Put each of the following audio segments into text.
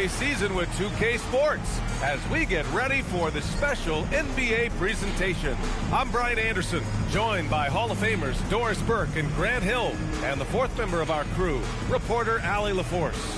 holiday season with 2K Sports as we get ready for the special NBA presentation. I'm Brian Anderson, joined by Hall of Famers Doris Burke and Grant Hill, and the fourth member of our crew, reporter Allie LaForce.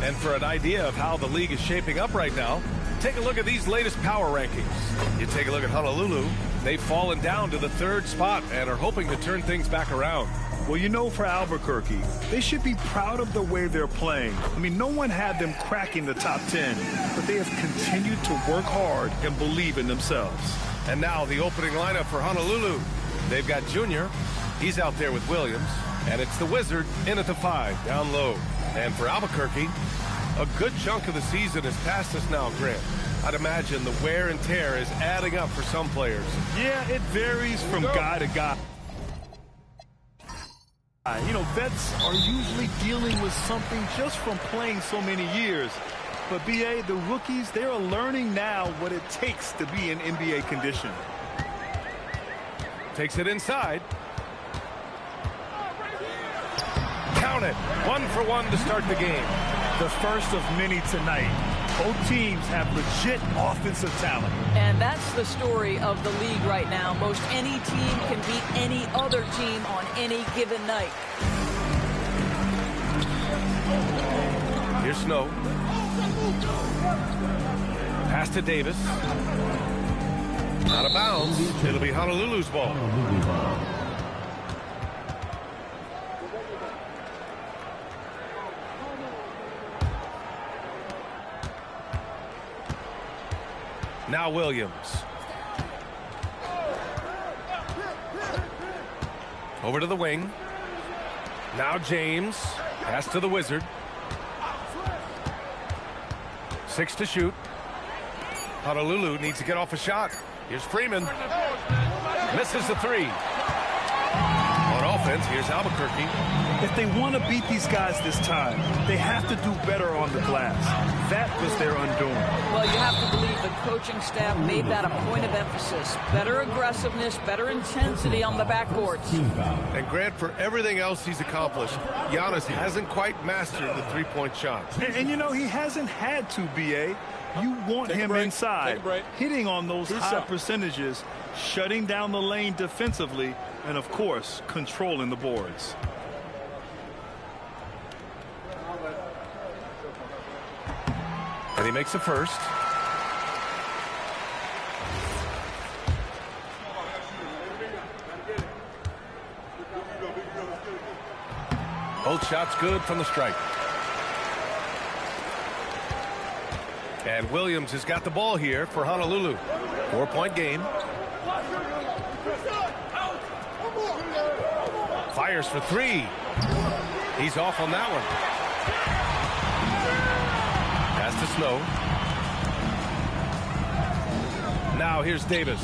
And for an idea of how the league is shaping up right now, take a look at these latest power rankings. You take a look at Honolulu, they've fallen down to the 3rd spot and are hoping to turn things back around. Well, you know, for Albuquerque, they should be proud of the way they're playing. I mean, no one had them cracking the top 10, but they have continued to work hard and believe in themselves. And now the opening lineup for Honolulu. They've got Junior, he's out there with Williams, and it's the Wizard in at the 5, down low. And for Albuquerque, a good chunk of the season is past us now, Grant. I'd imagine the wear and tear is adding up for some players. Yeah, it varies from guy to guy. You know, vets are usually dealing with something just from playing so many years. But, B.A., the rookies, they're learning now what it takes to be in NBA condition. Takes it inside. Count it. 1 for 1 to start the game. The first of many tonight. Both teams have legit offensive talent. And that's the story of the league right now. Most any team can beat any other team on any given night. Here's Snow. Pass to Davis. Out of bounds. It'll be Honolulu's ball. Now Williams. Over to the wing. Now James. Pass to the Wizard. 6 to shoot. Honolulu needs to get off a shot. Here's Freeman. Misses the 3. On offense, here's Albuquerque. If they want to beat these guys this time, they have to do better on the glass. That was their undoing. Well, you have to believe the coaching staff made that a point of emphasis. Better aggressiveness, better intensity on the backboards. And Grant, for everything else he's accomplished, Giannis hasn't quite mastered the three-point shot. And you know, he hasn't had to, B.A. You want him inside, hitting on those high percentages, shutting down the lane defensively, and, of course, controlling the boards. And he makes the first. Both shots good from the stripe. And Williams has got the ball here for Honolulu. 4-point game. Fires for 3. He's off on that one. Pass to Snow. Now here's Davis.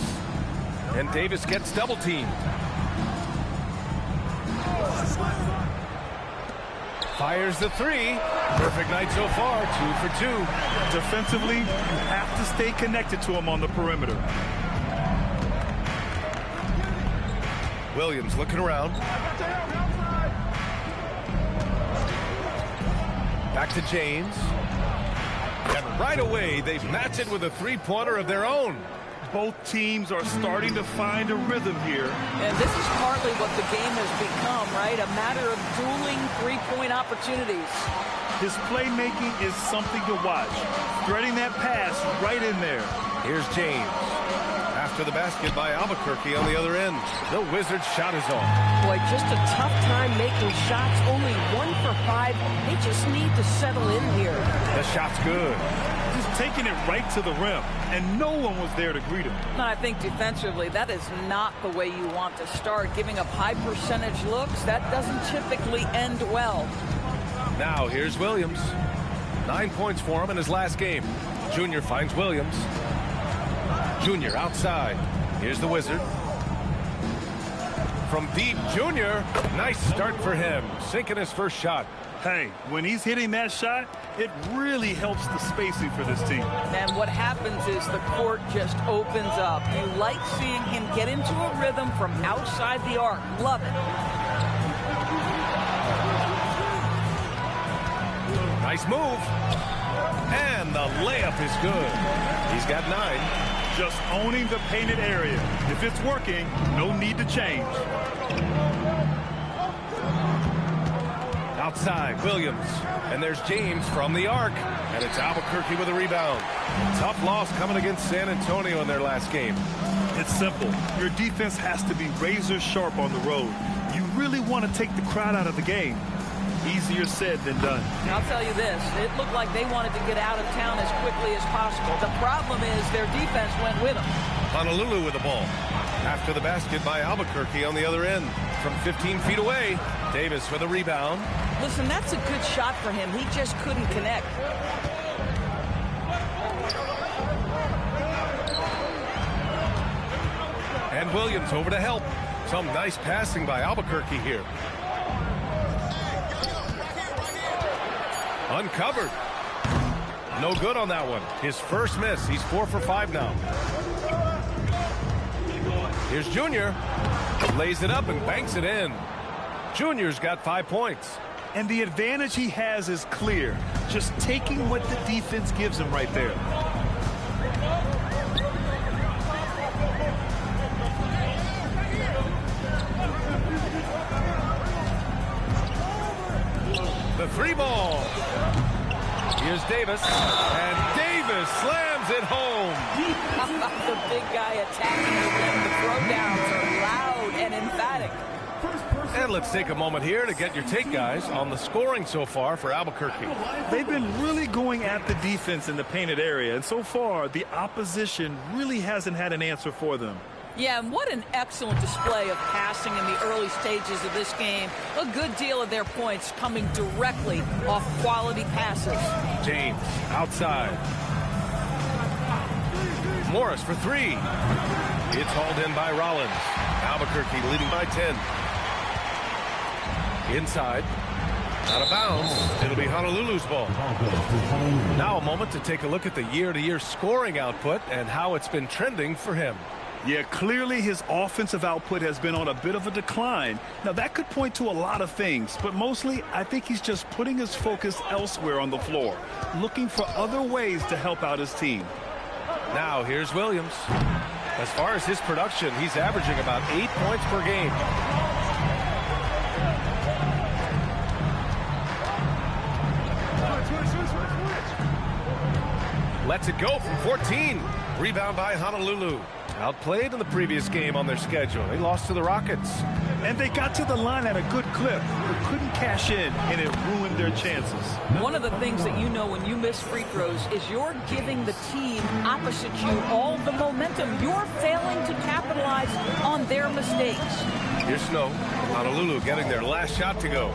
And Davis gets double teamed. Fires the 3. Perfect night so far. 2 for 2. Defensively, you have to stay connected to him on the perimeter. Williams looking around. Back to James. And right away, they've matched it with a three-pointer of their own. Both teams are starting to find a rhythm here. And this is partly what the game has become, right? A matter of dueling three-point opportunities. His playmaking is something to watch. Threading that pass right in there. Here's James. After the basket by Albuquerque on the other end. The Wizards' shot is on. Boy, just a tough time making shots. Only 1 for 5. They just need to settle in here. The shot's good. Just taking it right to the rim, and no one was there to greet him. I think defensively, that is not the way you want to start. Giving up high percentage looks, that doesn't typically end well. Now here's Williams. 9 points for him in his last game. Junior finds Williams. Junior outside. Here's the Wizard. From deep, Junior. Nice start for him. Sinking his first shot. Hey, when he's hitting that shot, it really helps the spacing for this team. And what happens is the court just opens up. You like seeing him get into a rhythm from outside the arc. Love it. Nice move. And the layup is good. He's got 9. Just owning the painted area. If it's working, no need to change. Outside, Williams. And there's James from the arc. And it's Albuquerque with a rebound. Tough loss coming against San Antonio in their last game. It's simple. Your defense has to be razor sharp on the road. You really want to take the crowd out of the game. Easier said than done. And I'll tell you this, it looked like they wanted to get out of town as quickly as possible. The problem is their defense went with them. Honolulu with the ball. After the basket by Albuquerque on the other end. From 15 feet away, Davis with a rebound. Listen, that's a good shot for him. He just couldn't connect. And Williams over to help. Some nice passing by Albuquerque here. Uncovered. No good on that one. His first miss. He's 4 for 5 now. Here's Junior. Lays it up and banks it in. Junior's got 5 points. And the advantage he has is clear. Just taking what the defense gives him right there. The 3 ball. Here's Davis. And Davis slams it home. The big guy attacking again. The throwdowns are loud and emphatic. And let's take a moment here to get your take, guys, on the scoring so far for Albuquerque. They've been really going at the defense in the painted area, and so far the opposition really hasn't had an answer for them. Yeah, and what an excellent display of passing in the early stages of this game. A good deal of their points coming directly off quality passes. James outside. Morris for 3. It's hauled in by Rollins. Albuquerque leading by 10. Inside. Out of bounds. It'll be Honolulu's ball. Now a moment to take a look at the year-to-year scoring output and how it's been trending for him. Yeah, clearly his offensive output has been on a bit of a decline. Now, that could point to a lot of things, but mostly I think he's just putting his focus elsewhere on the floor, looking for other ways to help out his team. Now, here's Williams. As far as his production, he's averaging about 8 points per game. Lets it go from 14. Rebound by Honolulu. Outplayed in the previous game on their schedule. They lost to the Rockets. And they got to the line at a good clip, but couldn't cash in, and it ruined their chances. One of the things that you know when you miss free throws is you're giving the team opposite you all the momentum. You're failing to capitalize on their mistakes. Here's Snow. Honolulu getting their last shot to go.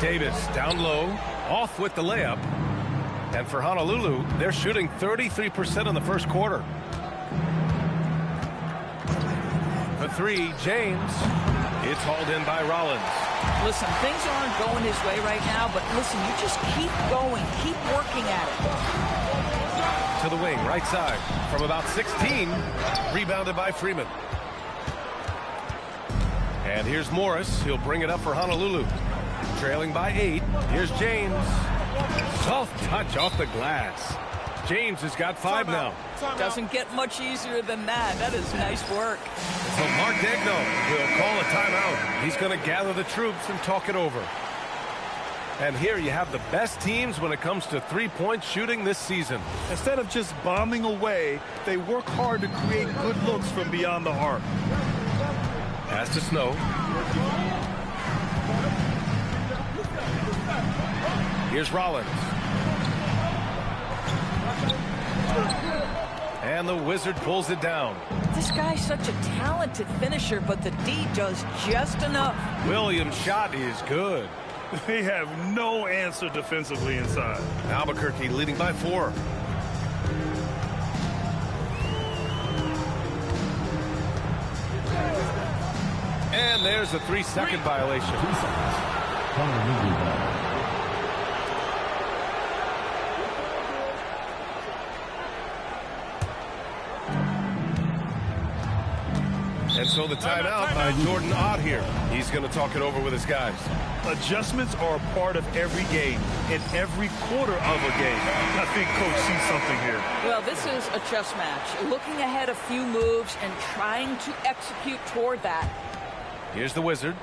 Davis down low, off with the layup. And for Honolulu, they're shooting 33% in the first quarter. For 3, James. It's hauled in by Rollins. Listen, things aren't going his way right now, but listen, you just keep going, keep working at it. To the wing, right side. From about 16, rebounded by Freeman. And here's Morris. He'll bring it up for Honolulu. Trailing by 8. Here's James. Soft touch off the glass. James has got 5 now. Doesn't get much easier than that. That is nice work. So Mark Degno will call a timeout. He's going to gather the troops and talk it over. And here you have the best teams when it comes to three-point shooting this season. Instead of just bombing away, they work hard to create good looks from beyond the arc. Pass to Snow. Here's Rollins. And the Wizard pulls it down. This guy's such a talented finisher, but the D does just enough. Williams' shot is good. They have no answer defensively inside. Albuquerque leading by 4. And there's a 3-second violation. And so the timeout by Jordan Ott here. He's going to talk it over with his guys. Adjustments are a part of every game, in every quarter of a game. I think Coach sees something here. Well, this is a chess match. Looking ahead a few moves and trying to execute toward that. Here's the Wizard.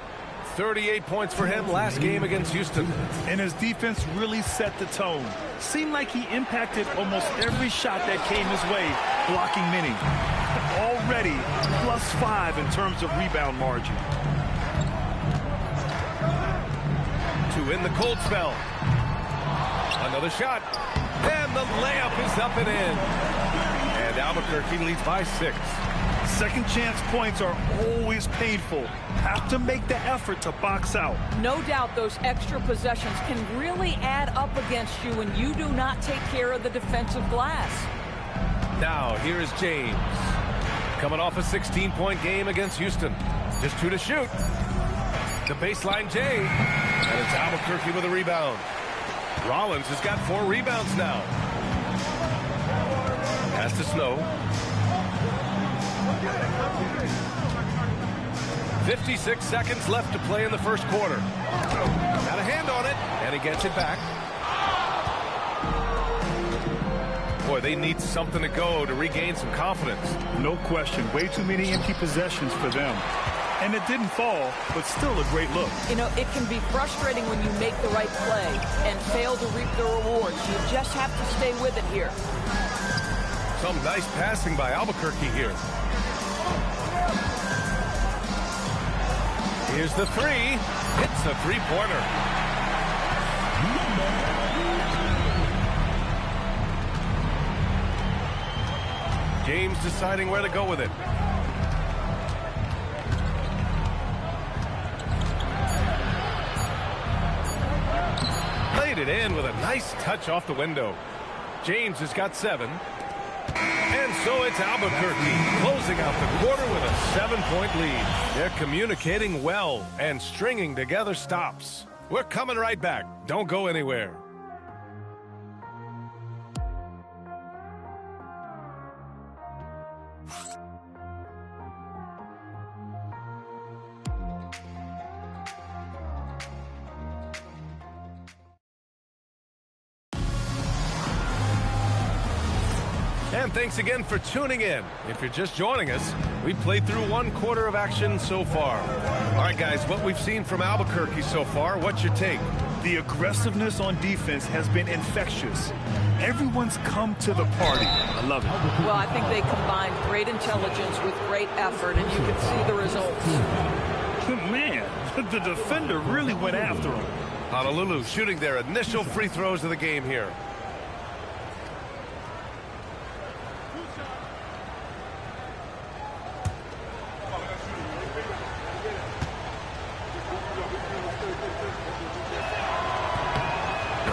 38 points for him last game against Houston. And his defense really set the tone. Seemed like he impacted almost every shot that came his way, blocking many. Already +5 in terms of rebound margin. To end the cold spell. Another shot. And the layup is up and in. And Albuquerque leads by 6. Second chance points are always painful. Have to make the effort to box out. No doubt those extra possessions can really add up against you when you do not take care of the defensive glass. Now, here is James. Coming off a 16-point game against Houston. Just 2 to shoot. The baseline J. And it's Albuquerque with a rebound. Rollins has got 4 rebounds now. Pass to Snow. 56 seconds left to play in the first quarter. Got a hand on it, and he gets it back. Boy, they need something to go to regain some confidence. No question. Way too many empty possessions for them. And it didn't fall, but still a great look. You know, it can be frustrating when you make the right play and fail to reap the rewards. You just have to stay with it here. Some nice passing by Albuquerque here. Here's the 3. Hits a 3-pointer. James deciding where to go with it. Played it in with a nice touch off the window. James has got 7. And so it's Albuquerque closing out the quarter with a 7-point lead. They're communicating well and stringing together stops. We're coming right back. Don't go anywhere. And thanks again for tuning in. If you're just joining us, we played through 1 quarter of action so far. All right, guys, what we've seen from Albuquerque so far, what's your take? The aggressiveness on defense has been infectious. Everyone's come to the party. I love it. Well, I think they combined great intelligence with great effort, and you can see the results. Man, the defender really went after him. Honolulu shooting their initial free throws of the game here.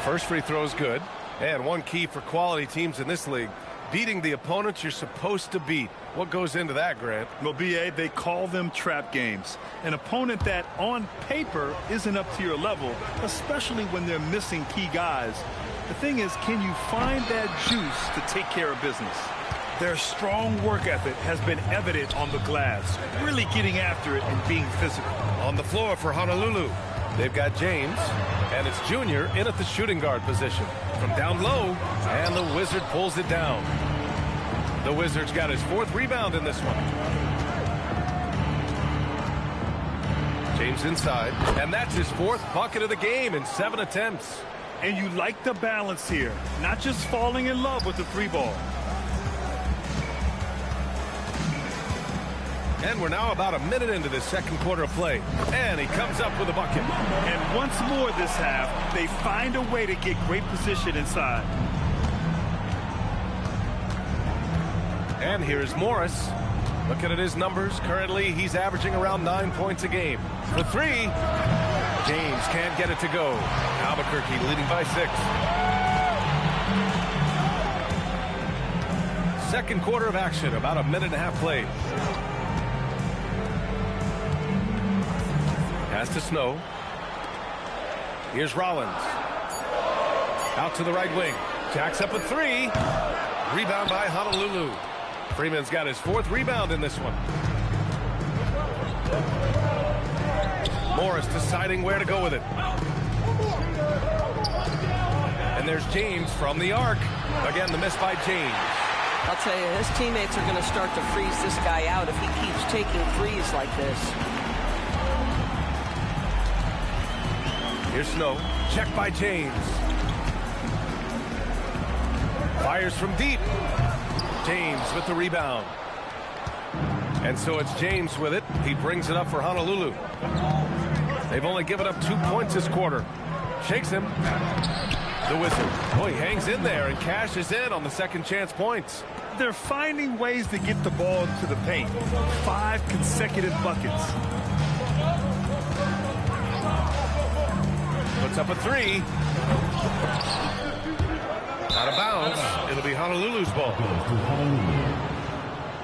First free throw is good. And one key for quality teams in this league, beating the opponents you're supposed to beat. What goes into that, Grant? Well, B.A., they call them trap games. An opponent that, on paper, isn't up to your level, especially when they're missing key guys. The thing is, can you find that juice to take care of business? Their strong work ethic has been evident on the glass, really getting after it and being physical. On the floor for Honolulu, they've got James, and it's Junior in at the shooting guard position. From down low, and the Wizard pulls it down. The Wizard's got his 4th rebound in this one. James inside, and that's his 4th bucket of the game in 7 attempts. And you like the balance here, not just falling in love with the 3-ball. And we're now about a minute into the second quarter of play. And he comes up with a bucket. And once more this half, they find a way to get great position inside. And here's Morris. Looking at his numbers, currently he's averaging around 9 points a game. For 3, James can't get it to go. Albuquerque leading by 6. Second quarter of action, about a minute and a half played. Pass to Snow. Here's Rollins. Out to the right wing. Jacks up a 3. Rebound by Honolulu. Freeman's got his 4th rebound in this one. Morris deciding where to go with it. And there's James from the arc. Again, the miss by James. I'll tell you, his teammates are going to start to freeze this guy out if he keeps taking threes like this. Here's Snow. Check by James. Fires from deep. James with the rebound. And so it's James with it. He brings it up for Honolulu. They've only given up 2 points this quarter. Shakes him. The Wizard. Oh, he hangs in there and cashes in on the second chance points. They're finding ways to get the ball to the paint. 5 consecutive buckets. Puts up a 3. Out of bounds. It'll be Honolulu's ball.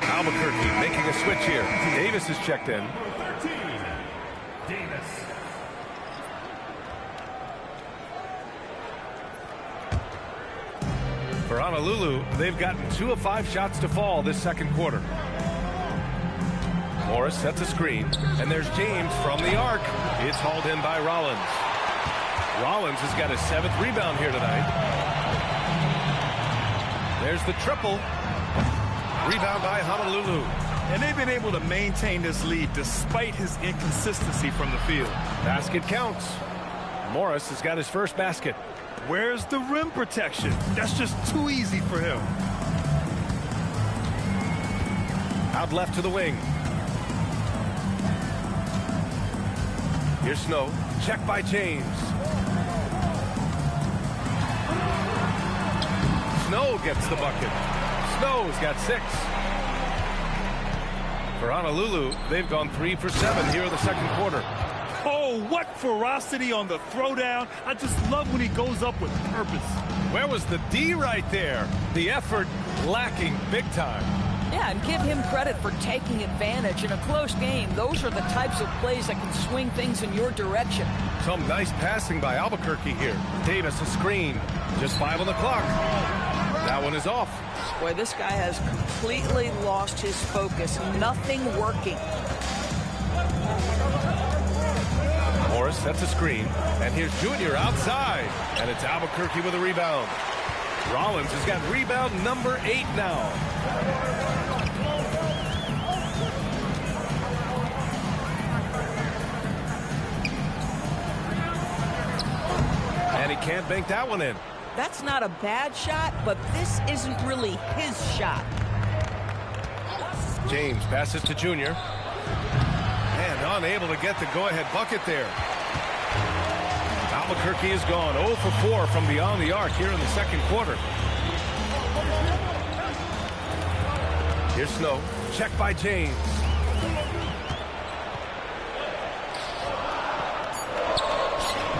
Albuquerque making a switch here. Davis is checked in. Davis. For Honolulu, they've gotten 2 of 5 shots to fall this second quarter. Morris sets a screen, and there's James from the arc. It's hauled in by Rollins. Rollins has got his 7th rebound here tonight. There's the triple. Rebound by Honolulu. And they've been able to maintain this lead despite his inconsistency from the field. Basket counts. Morris has got his first basket. Where's the rim protection? That's just too easy for him. Out left to the wing. Here's Snow. Check by James. Snow gets the bucket. Snow's got 6. For Honolulu, they've gone 3 for 7 here in the second quarter. Oh, what ferocity on the throwdown. I just love when he goes up with purpose. Where was the D right there? The effort lacking big time. Yeah, and give him credit for taking advantage in a close game. Those are the types of plays that can swing things in your direction. Some nice passing by Albuquerque here. Davis a screen. Just 5 on the clock. That one is off. Boy, this guy has completely lost his focus. Nothing working. Morris sets a screen, and here's Junior outside, and it's Albuquerque with a rebound. Rollins has got rebound number 8 now. And he can't bank that one in. That's not a bad shot, but this isn't really his shot. James passes to Junior. And unable to get the go-ahead bucket there. Albuquerque is gone 0 for 4 from beyond the arc here in the second quarter. Here's Snow. Check by James.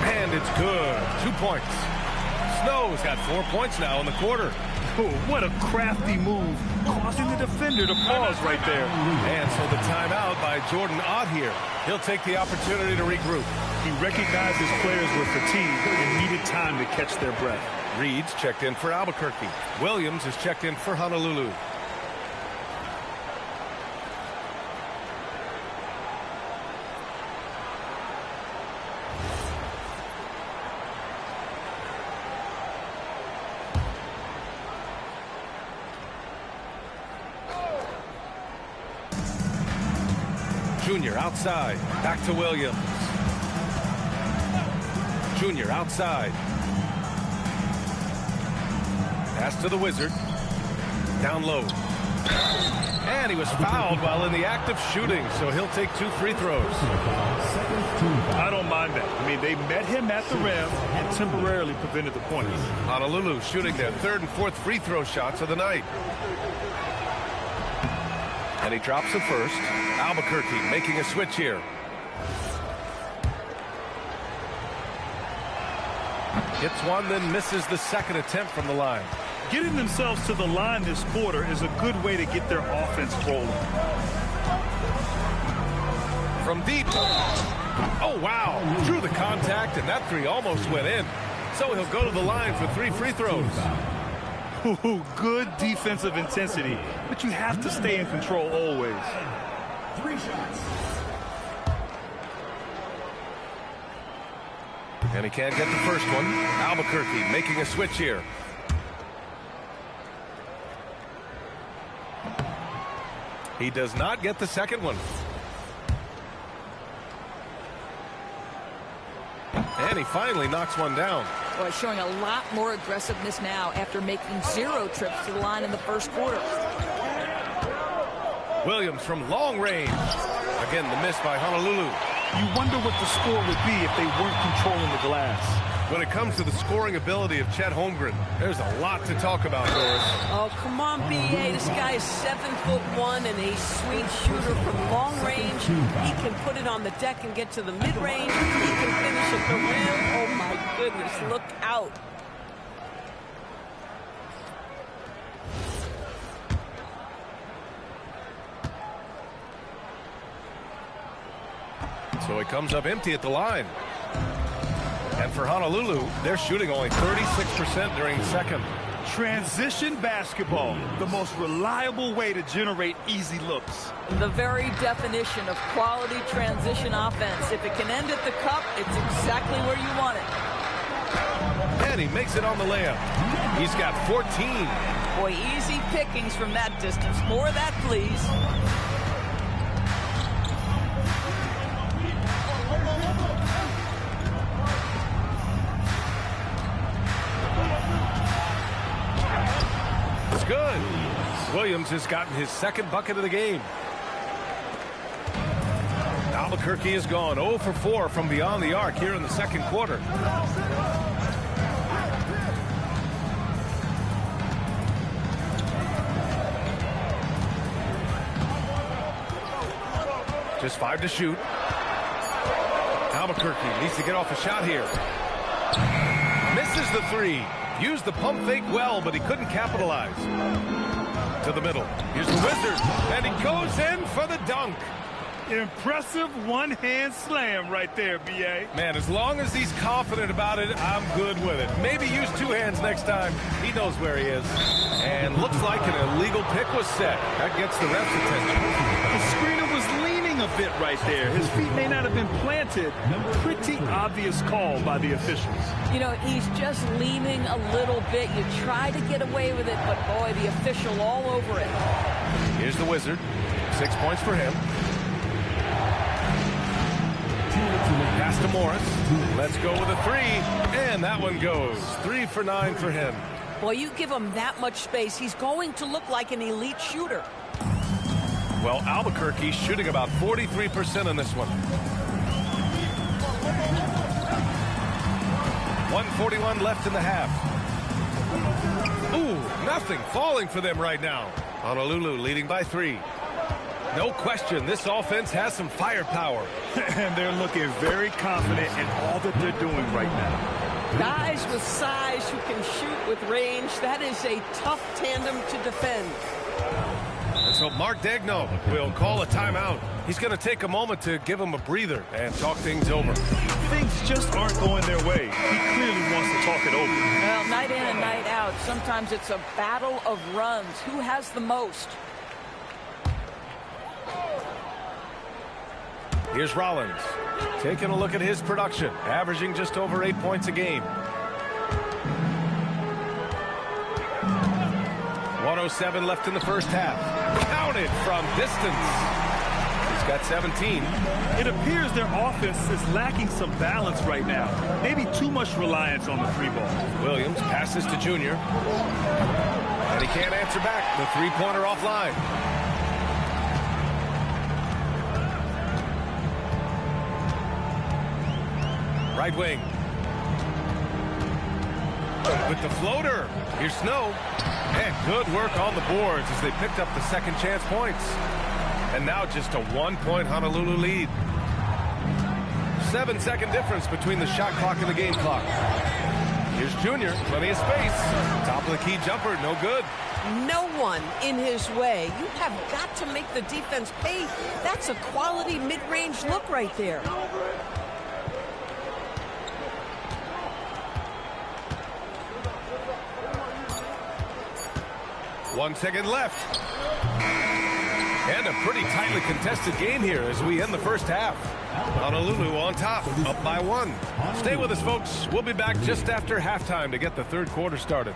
And it's good. 2 points. Snow's got 4 points now in the quarter. Oh, what a crafty move, causing the defender to pause right there. And so the timeout by Jordan Ott here. He'll take the opportunity to regroup. He recognized his players were fatigued and needed time to catch their breath. Reed's checked in for Albuquerque. Williams is checked in for Honolulu. Junior outside. Back to Williams. Junior outside. Pass to the Wizard. Down low. And he was fouled while in the act of shooting, so he'll take 2 free throws. I don't mind that. I mean, they met him at the rim and temporarily prevented the points. Honolulu shooting their 3rd and 4th free throw shots of the night. And he drops the first. Albuquerque making a switch here. Hits one, then misses the second attempt from the line. Getting themselves to the line this quarter is a good way to get their offense rolling. From deep. Oh, wow. Drew the contact, and that 3 almost went in. So he'll go to the line for 3 free throws. Ooh, good defensive intensity, but you have to stay in control always. 3 shots. And he can't get the first one. Albuquerque making a switch here. He does not get the second one. And he finally knocks one down. Boy, showing a lot more aggressiveness now after making 0 trips to the line in the first quarter. Williams from long range. Again, the miss by Honolulu. You wonder what the score would be if they weren't controlling the glass. When it comes to the scoring ability of Chet Holmgren, there's a lot to talk about, Doris. Oh, come on, B.A. This guy is 7'1" and a sweet shooter from long range. He can put it on the deck and get to the mid-range. He can finish at the rim. Oh, my goodness, look out. So he comes up empty at the line. And for Honolulu, they're shooting only 36% during the second. Transition basketball, the most reliable way to generate easy looks. The very definition of quality transition offense. If it can end at the cup, it's exactly where you want it. And he makes it on the layup. He's got 14. Boy, easy pickings from that distance. More of that, please. It's good. Williams has gotten his second bucket of the game. Albuquerque is gone 0 for 4 from beyond the arc here in the second quarter. Just 5 to shoot. Albuquerque needs to get off a shot here. Misses the 3. Used the pump fake well, but he couldn't capitalize. To the middle. Here's the Wizard, and he goes in for the dunk. Impressive one-hand slam right there, B.A. Man, as long as he's confident about it, I'm good with it. Maybe use 2 hands next time. He knows where he is. And looks like an illegal pick was set. That gets the ref's attention. The screener was leaning a bit right there. His feet may not have been planted. Pretty obvious call by the officials. You know, he's just leaning a little bit. You try to get away with it, but boy, the official all over it. Here's the Wizard. 6 points for him. Pass to Morris. Let's go with a 3. And that one goes. 3 for 9 for him. Boy, you give him that much space, he's going to look like an elite shooter. Well, Albuquerque's shooting about 43% on this one. 1:41 left in the half. Ooh, nothing falling for them right now. Honolulu leading by 3. No question, this offense has some firepower. And they're looking very confident in all that they're doing right now. Guys with size who can shoot with range, that is a tough tandem to defend. And so Mark Degno will call a timeout. He's going to take a moment to give him a breather and talk things over. Things just aren't going their way. He clearly wants to talk it over. Well, night in and night out, sometimes it's a battle of runs. Who has the most? Here's Rollins, taking a look at his production, averaging just over 8 points a game. 1:07 left in the first half. Counted from distance. He's got 17. It appears their offense is lacking some balance right now. Maybe too much reliance on the 3 ball. Williams passes to Junior. And he can't answer back. The 3-pointer offline. Right wing. With the floater. Here's Snow. And good work on the boards as they picked up the second chance points. And now just a 1-point Honolulu lead. 7-second difference between the shot clock and the game clock. Here's Junior. Plenty of space. Top of the key jumper. No good. No one in his way. You have got to make the defense pay. That's a quality mid-range look right there. 1 second left. And a pretty tightly contested game here as we end the first half. Honolulu on top, up by 1. Stay with us, folks. We'll be back just after halftime to get the third quarter started.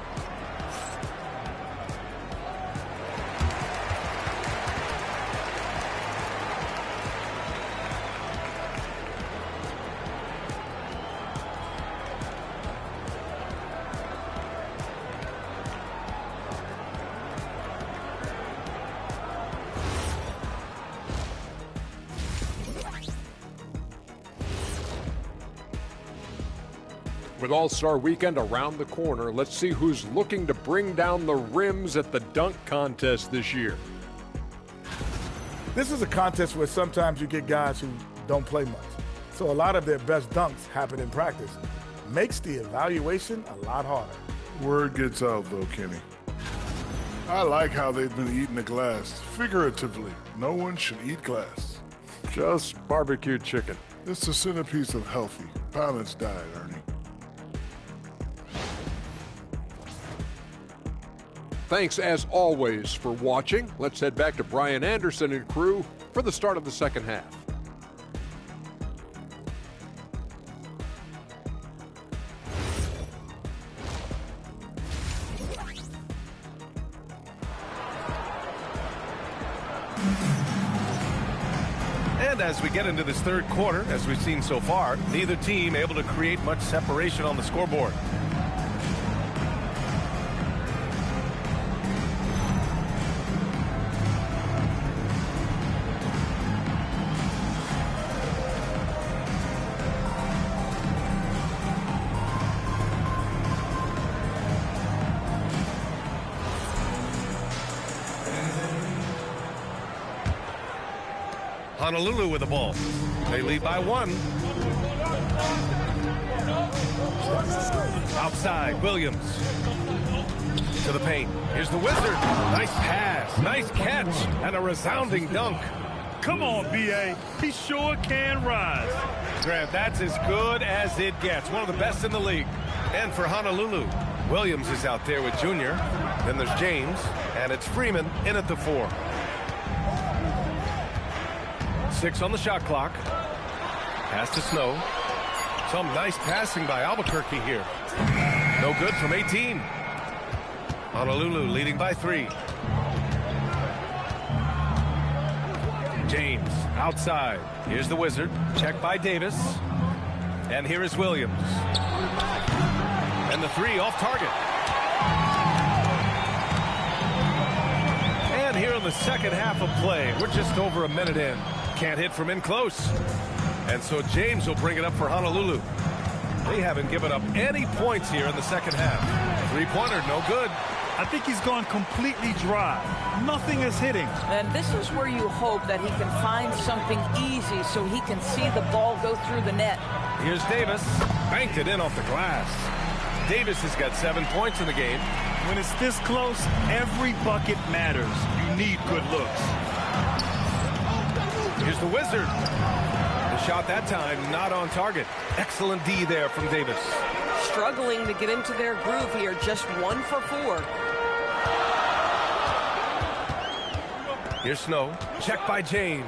With All-Star Weekend around the corner, let's see who's looking to bring down the rims at the dunk contest this year. This is a contest where sometimes you get guys who don't play much. So a lot of their best dunks happen in practice. Makes the evaluation a lot harder. Word gets out, though, Kenny. I like how they've been eating the glass. Figuratively, no one should eat glass. Just barbecued chicken. It's the centerpiece of healthy, balanced diet, Ernie. Thanks, as always, for watching. Let's head back to Brian Anderson and crew for the start of the second half. And as we get into this third quarter, as we've seen so far, neither team able to create much separation on the scoreboard. Honolulu with the ball. They lead by 1. Outside, Williams. To the paint. Here's the Wizard. Nice pass, nice catch, and a resounding dunk. Come on, B.A. He sure can rise. Grant, that's as good as it gets. One of the best in the league. And for Honolulu, Williams is out there with Junior. Then there's James, and it's Freeman in at the 4. 6 on the shot clock. Pass to Snow. Some nice passing by Albuquerque here. No good from 18. Honolulu leading by 3. James outside. Here's the Wizard. Check by Davis. And here is Williams. And the 3 off target. And here in the second half of play, we're just over a minute in. Can't hit from in close. And so James will bring it up for Honolulu. They haven't given up any points here in the second half. 3-pointer, no good. I think he's gone completely dry. Nothing is hitting. And this is where you hope that he can find something easy so he can see the ball go through the net. Here's Davis. Banked it in off the glass. Davis has got 7 points in the game. When it's this close, every bucket matters. You need good looks. Here's the Wizard. The shot that time not on target. Excellent D there from Davis. Struggling to get into their groove here. Just 1 for 4. Here's Snow. Check by James.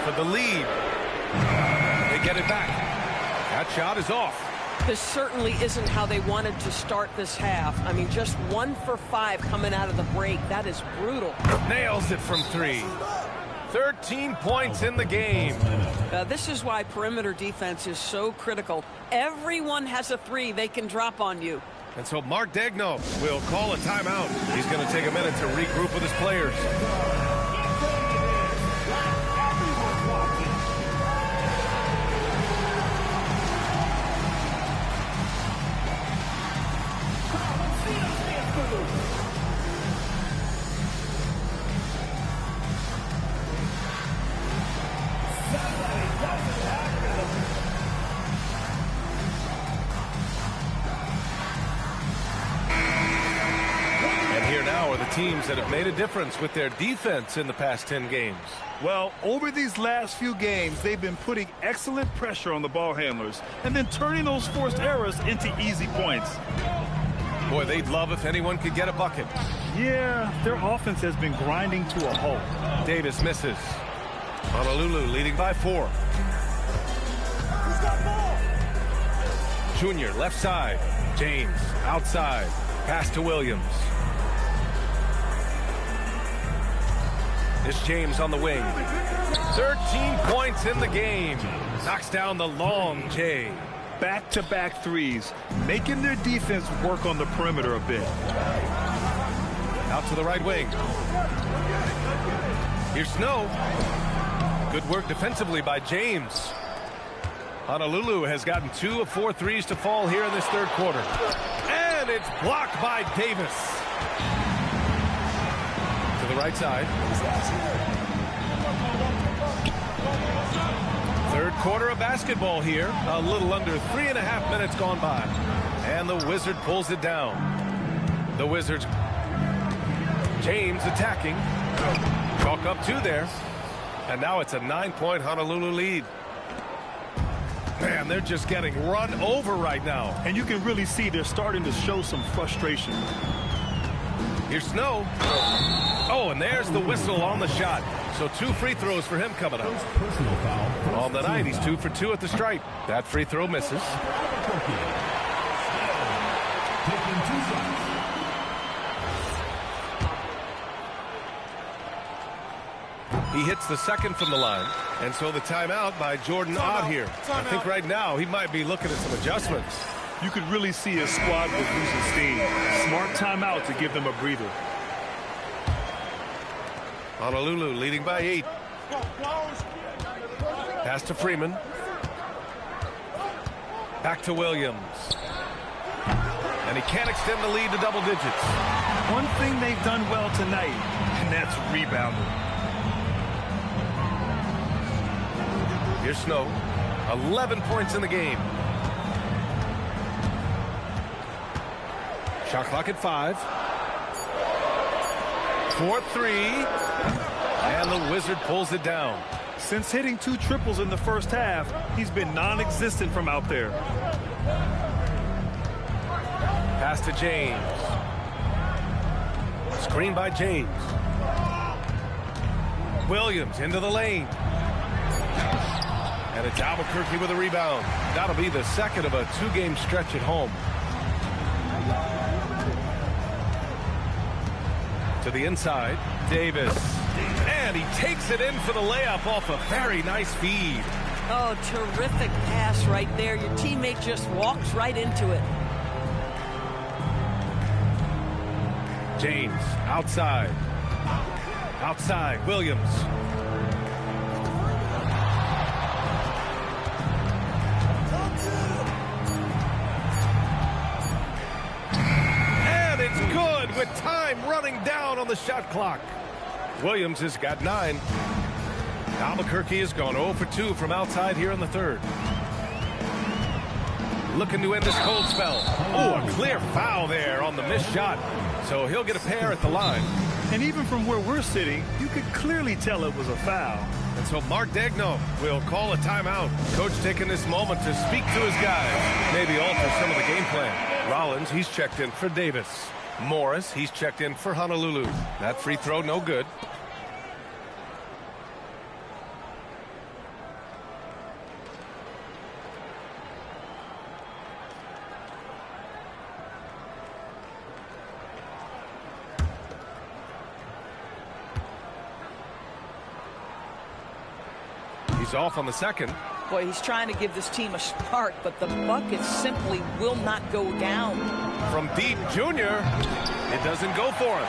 For the lead. They get it back. That shot is off. This certainly isn't how they wanted to start this half. I mean, just 1 for 5 coming out of the break. That is brutal. Nails it from 3. 13 points in the game. This is why perimeter defense is so critical. Everyone has a 3 they can drop on you. And so Mark Degno will call a timeout. He's going to take a minute to regroup with his players. Teams that have made a difference with their defense in the past 10 games. Well, over these last few games, they've been putting excellent pressure on the ball handlers and then turning those forced errors into easy points. Boy, they'd love if anyone could get a bucket. Yeah, their offense has been grinding to a halt. Davis misses. Honolulu leading by 4. Junior left side. James outside. Pass to Williams. It's James on the wing. 13 points in the game. Knocks down the long J. Back-to-back threes, making their defense work on the perimeter a bit. Out to the right wing. Here's Snow. Good work defensively by James. Honolulu has gotten 2 of 4 threes to fall here in this third quarter. And it's blocked by Davis. To the right side. Third quarter of basketball here. A little under 3.5 minutes gone by. And the Wizard pulls it down. The Wizards. James attacking. Chalk up 2 there. And now it's a 9-point Honolulu lead. Man, they're just getting run over right now. And you can really see they're starting to show some frustration. Here's Snow. Oh, and there's the whistle on the shot. So 2 free throws for him coming up. On the night, he's 2 for 2 at the stripe. That free throw misses. He hits the second from the line. And so the timeout by Jordan Ott here. I think right now he might be looking at some adjustments. You could really see his squad was losing steam. Smart timeout to give them a breather. Honolulu leading by 8. Pass to Freeman. Back to Williams. And he can't extend the lead to double digits. One thing they've done well tonight, and that's rebounding. Here's Snow. 11 points in the game. Shot clock at 5. 4-3. And the Wizard pulls it down. Since hitting 2 triples in the first half, he's been non-existent from out there. Pass to James. Screen by James. Williams into the lane. And it's Albuquerque with a rebound. That'll be the second of a 2-game stretch at home. To the inside, Davis. And he takes it in for the layup off a very nice feed. Oh, terrific pass right there. Your teammate just walks right into it. James outside. Outside, Williams. And it's good with time running down on the shot clock. Williams has got 9. Albuquerque has gone 0 for 2 from outside here in the third. Looking to end this cold spell. Oh, a clear foul there on the missed shot. So he'll get a pair at the line. And even from where we're sitting, you could clearly tell it was a foul. And so Mark Daigneault will call a timeout. Coach taking this moment to speak to his guys. Maybe alter some of the game plan. Rollins, he's checked in for Davis. Morris, he's checked in for Honolulu. That free throw, no good. He's off on the second. Boy, he's trying to give this team a spark, but the bucket simply will not go down. From deep, Junior. It doesn't go for him.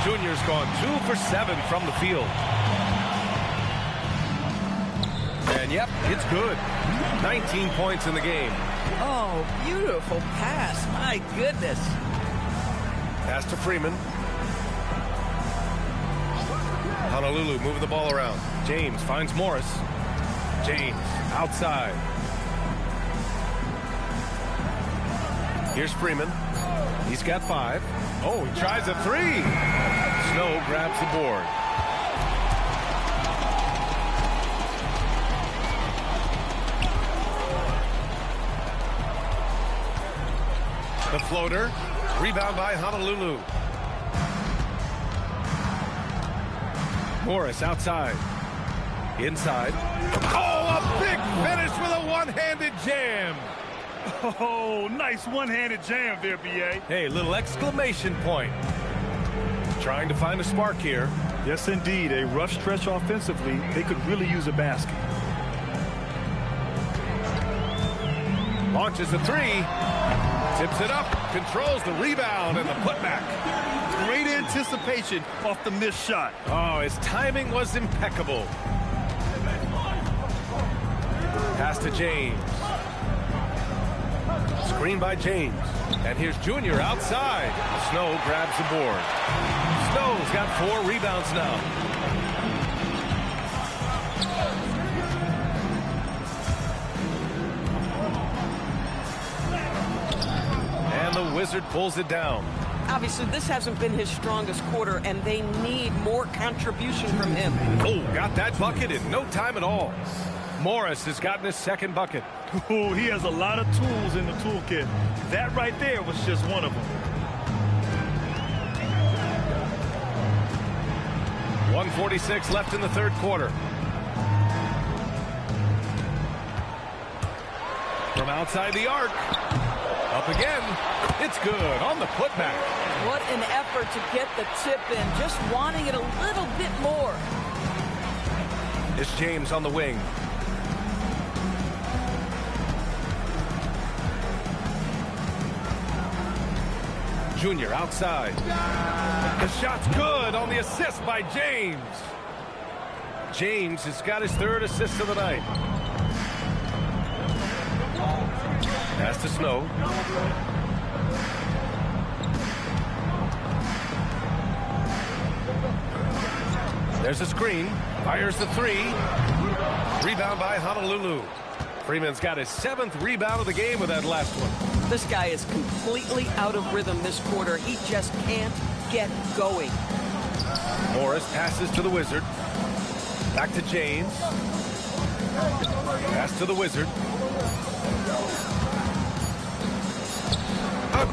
Junior's gone 2 for 7 from the field. And yep, it's good. 19 points in the game. Oh, beautiful pass. My goodness. Pass to Freeman. Honolulu moving the ball around. James finds Morris. James outside. Here's Freeman. He's got 5. Oh, he tries a 3. Snow grabs the board. The floater. Rebound by Honolulu. Morris outside. Inside. Oh, a big finish with a one-handed jam. Oh, nice one-handed jam there, B.A. Hey, little exclamation point. Trying to find a spark here. Yes, indeed. A rough stretch offensively. They could really use a basket. Launches a three. Tips it up. Controls the rebound and the putback. Great anticipation off the missed shot. Oh, his timing was impeccable. Pass to James. Screen by James. And here's Junior outside. Snow grabs the board. Snow's got 4 rebounds now. And the Wizard pulls it down. Obviously, this hasn't been his strongest quarter, and they need more contribution from him. Oh, got that bucket in no time at all. Morris has gotten his second bucket. Oh, he has a lot of tools in the toolkit. That right there was just one of them. 1:46 left in the third quarter. From outside the arc. Up again. It's good on the putback. What an effort to get the tip in. Just wanting it a little bit more. It's James on the wing. Junior outside. The shot's good on the assist by James. James has got his 3rd assist of the night. Pass to Snow. There's a screen. Fires the 3. Rebound by Honolulu. Freeman's got his 7th rebound of the game with that last one. This guy is completely out of rhythm this quarter. He just can't get going. Morris passes to the Wizard. Back to James. Pass to the Wizard.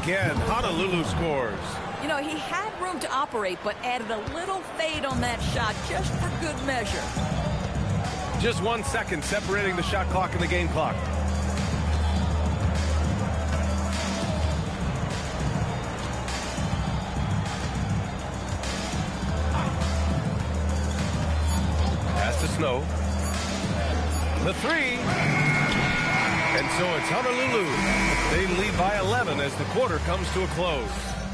Again, Honolulu scores. You know, he had room to operate, but added a little fade on that shot just for good measure. Just 1 second separating the shot clock and the game clock. Pass to Snow. The 3. And so it's Honolulu. They lead by 11 as the quarter comes to a close.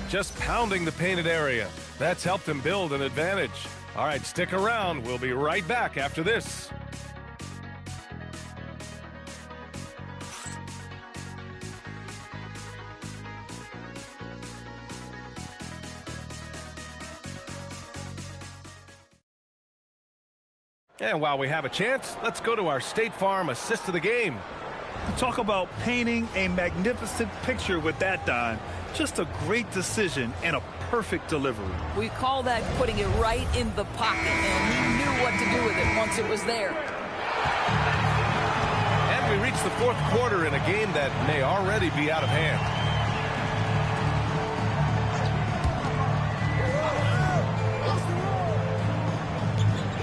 Just pounding the painted area. That's helped them build an advantage. All right, stick around. We'll be right back after this. And while we have a chance, let's go to our State Farm assist of the game. Talk about painting a magnificent picture with that dime. Just a great decision and a perfect delivery. We call that putting it right in the pocket, and he knew what to do with it once it was there. And we reach the 4th quarter in a game that may already be out of hand.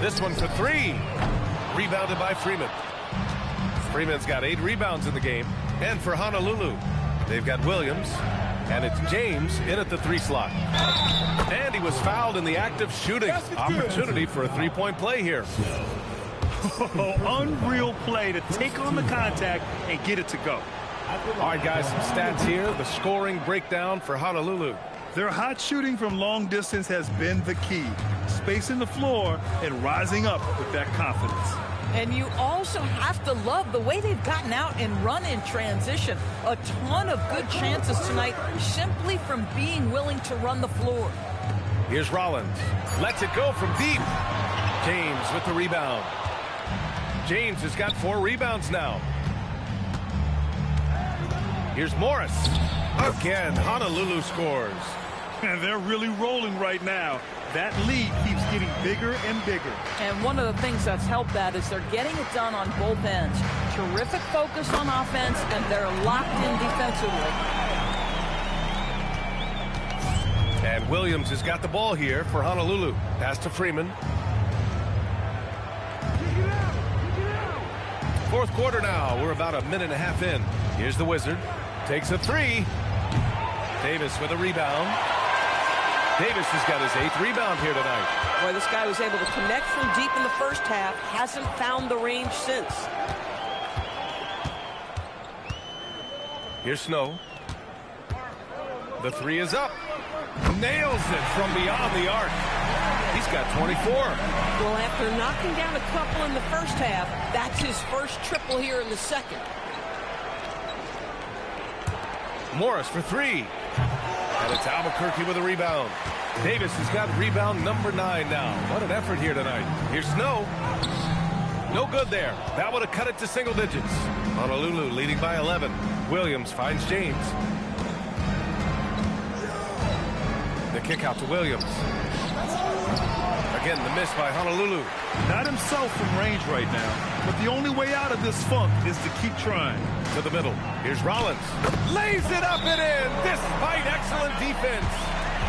This one for 3. Rebounded by Freeman. Freeman's got 8 rebounds in the game. And for Honolulu, they've got Williams. And it's James in at the 3 slot. And he was fouled in the act of shooting. Opportunity for a 3-point play here. Unreal play to take on the contact and get it to go. All right, guys, some stats here. The scoring breakdown for Honolulu. Their hot shooting from long distance has been the key. Spacing the floor and rising up with that confidence. And you also have to love the way they've gotten out and run in transition. A ton of good chances tonight simply from being willing to run the floor. Here's Rollins. Lets it go from deep. James with the rebound. James has got 4 rebounds now. Here's Morris. Again, Honolulu scores. And they're really rolling right now. That lead keeps getting bigger and bigger. And one of the things that's helped that is they're getting it done on both ends. Terrific focus on offense, and they're locked in defensively. And Williams has got the ball here for Honolulu. Pass to Freeman. Fourth quarter now. We're about a minute and a half in. Here's the Wizard. Takes a three. Davis with a rebound. Davis has got his 8th rebound here tonight. Boy, this guy was able to connect from deep in the first half. Hasn't found the range since. Here's Snow. The three is up. Nails it from beyond the arc. He's got 24. Well, after knocking down a couple in the first half, that's his first triple here in the second. Morris for three. And it's Albuquerque with a rebound. Davis has got rebound number 9 now. What an effort here tonight. Here's Snow. No good there. That would have cut it to single digits. Honolulu leading by 11. Williams finds James. The kick out to Williams. Again, the miss by Honolulu. Not himself from range right now, but the only way out of this funk is to keep trying. To the middle. Here's Rollins. Lays it up and in, despite excellent defense.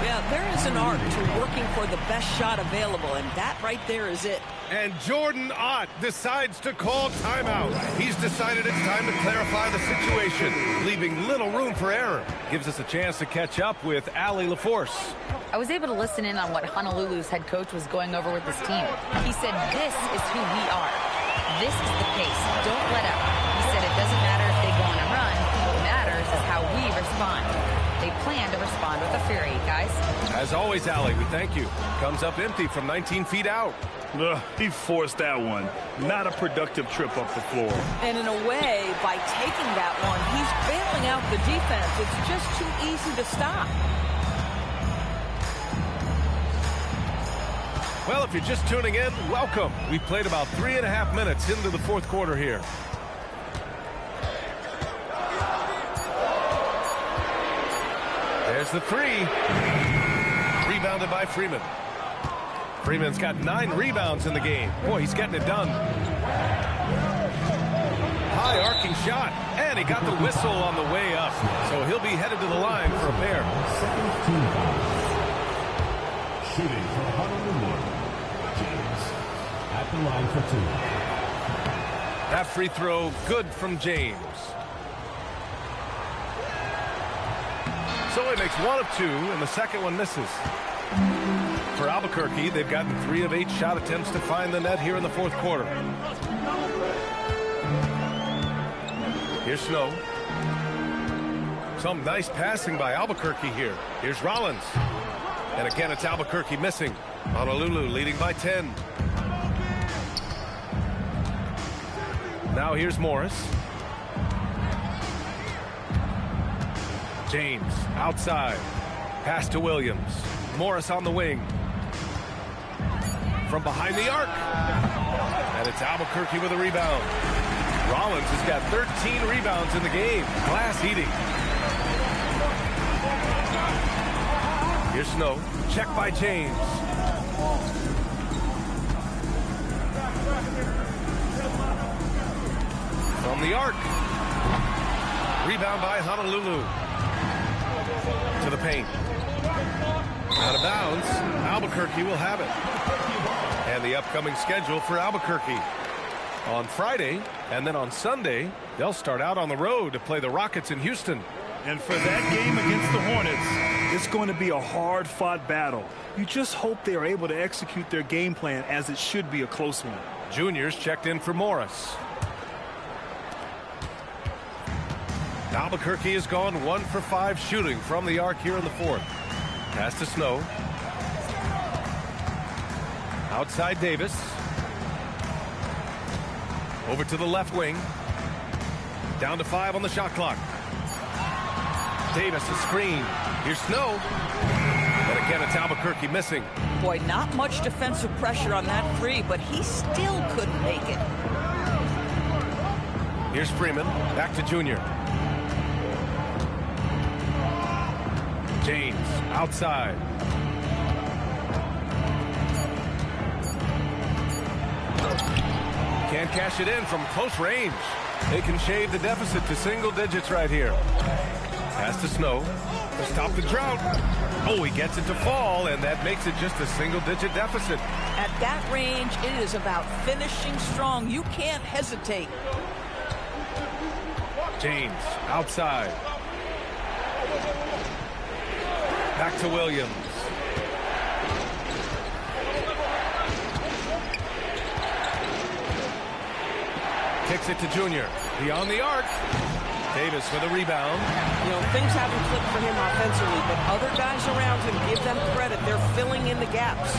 Yeah, there is an art to working for the best shot available, and that right there is it. And Jordan Ott decides to call timeout. He's decided it's time to clarify the situation, leaving little room for error. Gives us a chance to catch up with Allie LaForce. I was able to listen in on what Honolulu's head coach was going over with his team. He said, this is who we are. This is the pace. Don't let up. He said it doesn't matter if they go on a run. What matters is how we respond. They plan to respond with a fury, guys. As always, Allie, we thank you. Comes up empty from 19 feet out. He forced that one. Not a productive trip up the floor. And in a way, by taking that one, he's bailing out the defense. It's just too easy to stop. Well, if you're just tuning in, welcome. We've played about 3.5 minutes into the fourth quarter here. There's the three. Rebounded by Freeman. Freeman's got 9 rebounds in the game. Boy, he's getting it done. High arcing shot. And he got the whistle on the way up. So he'll be headed to the line for a pair. Shooting for Honolulu. James at the line for 2. That free throw good from James. So he makes 1 of 2, and the second one misses. For Albuquerque, they've gotten 3 of 8 shot attempts to find the net here in the fourth quarter. Here's Snow. Some nice passing by Albuquerque here. Here's Rollins. And again, it's Albuquerque missing. Honolulu leading by 10. Now here's Morris. James outside. Pass to Williams. Morris on the wing. From behind the arc. And it's Albuquerque with a rebound. Rollins has got 13 rebounds in the game. Glass eating. Here's Snow. Check by James. From the arc. Rebound by Honolulu. To the paint. Out of bounds. Albuquerque will have it. And the upcoming schedule for Albuquerque. On Friday and then on Sunday, they'll start out on the road to play the Rockets in Houston. And for that game against the Hornets, it's going to be a hard-fought battle. You just hope they are able to execute their game plan as it should be a close one. Juniors checked in for Morris. Albuquerque has gone 1 for 5 shooting from the arc here in the fourth. Pass to Snow. Outside Davis. Over to the left wing. Down to 5 on the shot clock. Davis a screen. Here's Snow. And again, it's Albuquerque missing. Boy, not much defensive pressure on that three, but he still couldn't make it. Here's Freeman. Back to Junior. James outside. Can't cash it in from close range. They can shave the deficit to single digits right here. Pass to Snow to stop the drought. Oh, he gets it to fall, and that makes it just a single-digit deficit. At that range, it is about finishing strong. You can't hesitate. James outside. Back to Williams. Kicks it to Junior. Beyond the arc. Davis with a rebound. You know, things haven't clicked for him offensively, but other guys around him, give them credit. They're filling in the gaps.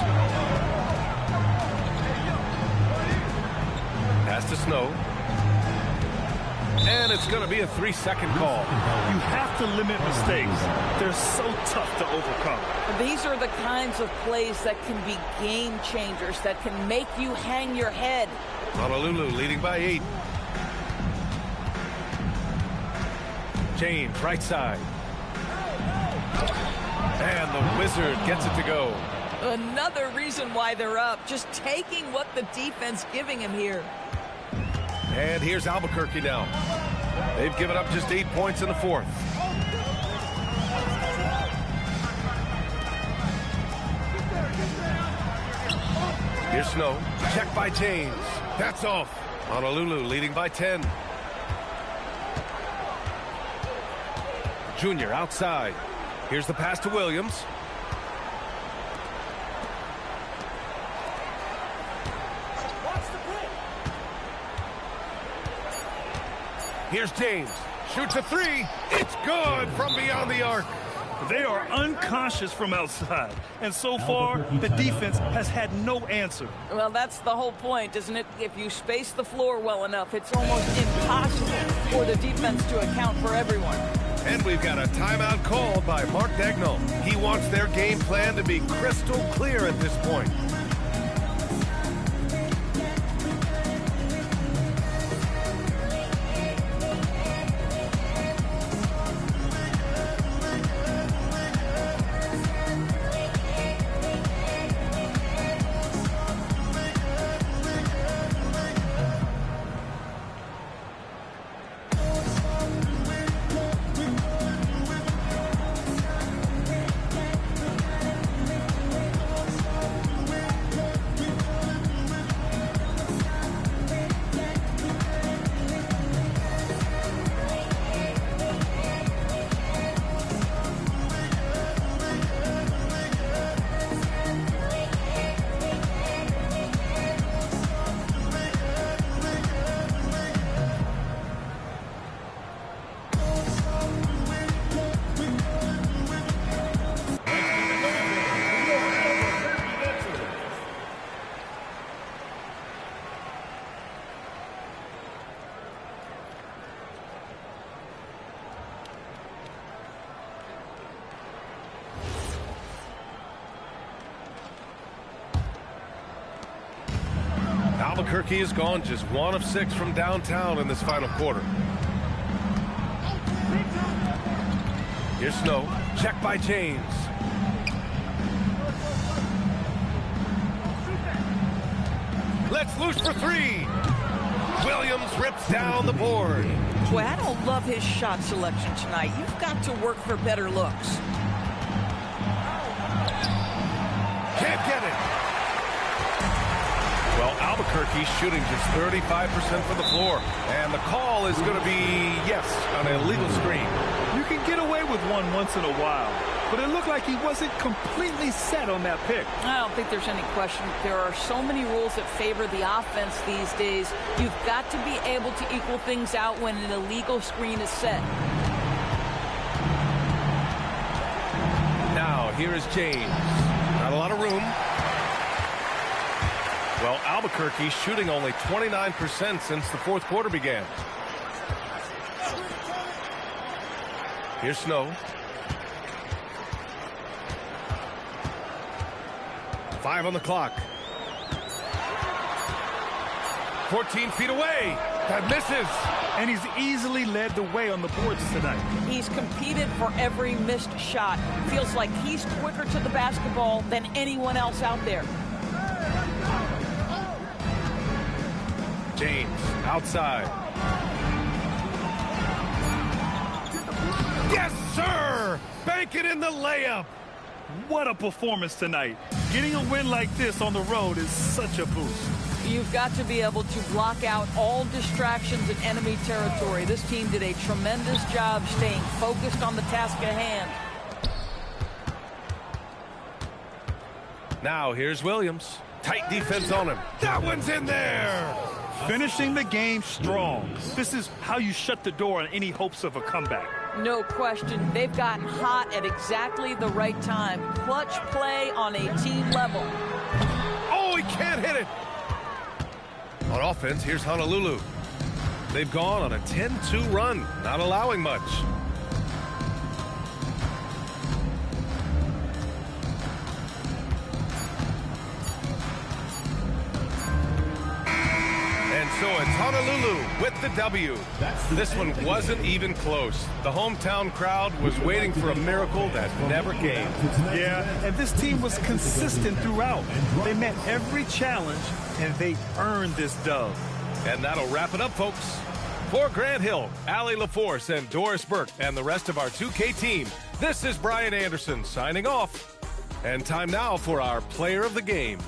Pass to Snow. And it's going to be a 3-second call. You have to limit mistakes. They're so tough to overcome. These are the kinds of plays that can be game changers, that can make you hang your head. Honolulu leading by 8. James, right side. And the Wizard gets it to go. Another reason why they're up, just taking what the defense giving him here. And here's Albuquerque now. They've given up just 8 points in the fourth. Here's Snow. Check by James. That's off. Honolulu leading by 10. Junior outside. Here's the pass to Williams. Here's James. Shoots a 3. It's good from beyond the arc. They are unconscious from outside. And so far, the defense has had no answer. Well, that's the whole point, isn't it? If you space the floor well enough, it's almost impossible for the defense to account for everyone. And we've got a timeout called by Mark Dagnall. He wants their game plan to be crystal clear at this point. Albuquerque has gone just 1 of 6 from downtown in this final quarter. Here's Snow. Check by James. Let's loose for 3. Williams rips down the board. Boy, I don't love his shot selection tonight. You've got to work for better looks. Can't get it. Well, Albuquerque's shooting just 35% from the floor. And the call is going to be, yes, an illegal screen. You can get away with one once in a while, but it looked like he wasn't completely set on that pick. I don't think there's any question. There are so many rules that favor the offense these days. You've got to be able to equal things out when an illegal screen is set. Now, here is James. Not a lot of room. Well, Albuquerque's shooting only 29% since the fourth quarter began. Here's Snow. 5 on the clock. 14 feet away. That misses. And he's easily led the way on the boards tonight. He's competed for every missed shot. Feels like he's quicker to the basketball than anyone else out there. James outside. Yes, sir! Bank it in the layup. What a performance tonight. Getting a win like this on the road is such a boost. You've got to be able to block out all distractions in enemy territory. This team did a tremendous job staying focused on the task at hand. Now here's Williams. Tight defense on him. That one's in there! Finishing the game strong. This is how you shut the door on any hopes of a comeback. No question. They've gotten hot at exactly the right time. Clutch play on a team level. Oh, he can't hit it! On offense, here's Honolulu. They've gone on a 10-2 run, not allowing much. And so it's Honolulu with the W. This one wasn't even close. The hometown crowd was waiting for a miracle that never came. Yeah, and this team was consistent throughout. They met every challenge, and they earned this dub. And that'll wrap it up, folks. For Grant Hill, Allie LaForce, and Doris Burke, and the rest of our 2K team, this is Brian Anderson signing off. And time now for our player of the game.